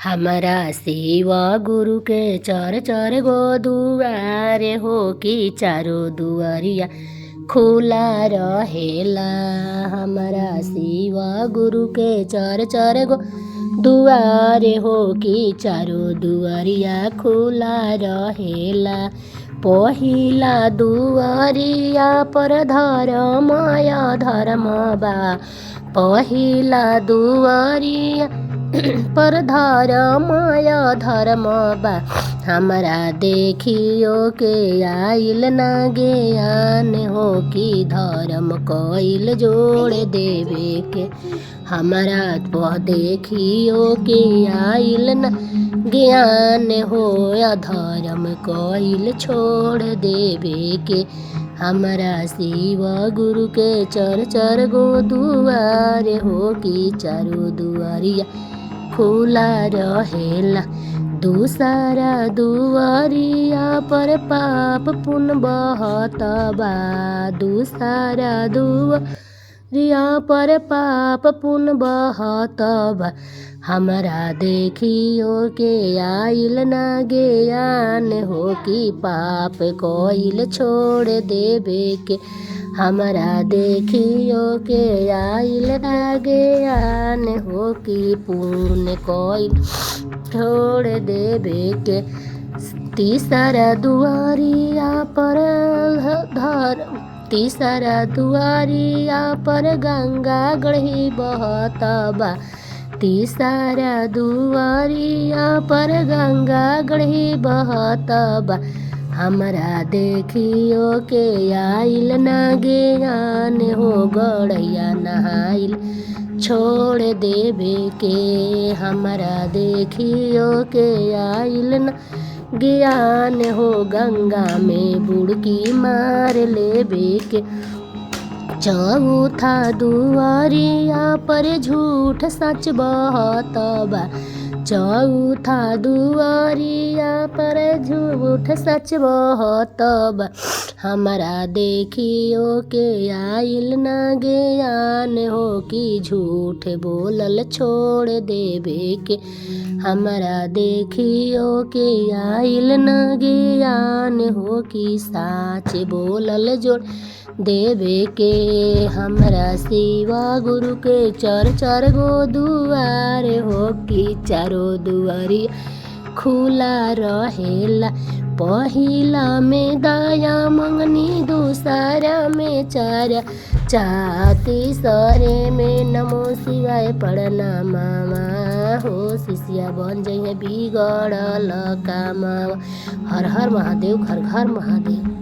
हमारा शिव गुरु के चार चार गो दुआरे हो कि चारो दुआरिया खुला रहेला। हमारा शिव गुरु के चार चार गो दुआरे हो कि चारो दुआरिया खुला रहेला। पहिला दुआरिया पर धर्मया धर्म बा, पहिला दुआरिया पर धर्मया धर्म बा। हमारा देखियो के आइल ना ज्ञान हो कि धर्म कइल जोड़ देवे के। हमारा देखियो के आइल ना ज्ञान हो या धर्म कइल छोड़ देवे के। हमारा शिव गुरु के चार चार गो दुआरे हो कि चारो दुआरिया खुला रहेला। दूसरा दुआरिया पर पाप पुण्य बहत बा, दूसरा दुआरिया पर पाप पुण्य बहत बा। हमारा देखियो के आइल ना ज्ञान हो कि पाप कइल छोड़ देवे के। हमारा देखियो के आइल ना ज्ञान हो कि पुण्य कइल छोड़ देवे के। तीसरा दुआरिया पर तीसरा दुआरिया पर गंगा गढ़ी बहत बा, तीसरा दुआरिया पर गंगा गढ़ी बहत बा। हमारा देखियो के आइल ना ज्ञान हो गड़ैया नहाइल छोड़ देवे के। हमारा देखियो के आइल ना ज्ञान हो गंगा में बुड़की मार लेवे के। चौथा दुआरिया पर झूठ सच बहत बा, चौथा दुआरिया पर झूठ सच बहत बा। हमारा देखियो के आइल ना ज्ञान हो कि झूठ बोलल छोड़ देवे के। हमारा देखियो के आइल ना ज्ञान हो कि साच बोलल जोड़ देवे के। हमारा शिव गुरु के चार चार गो दुआरे हो कि चारो दुआरिया खुला रहेला। पहिला में दया मंगनी, दूसरा में चारा चा, तीसरे में नमो शिवाय पढ़ना मामा हो शिष्या बन जइहे बिगड़ल कामा। हर हर महादेव, घर घर महादेव।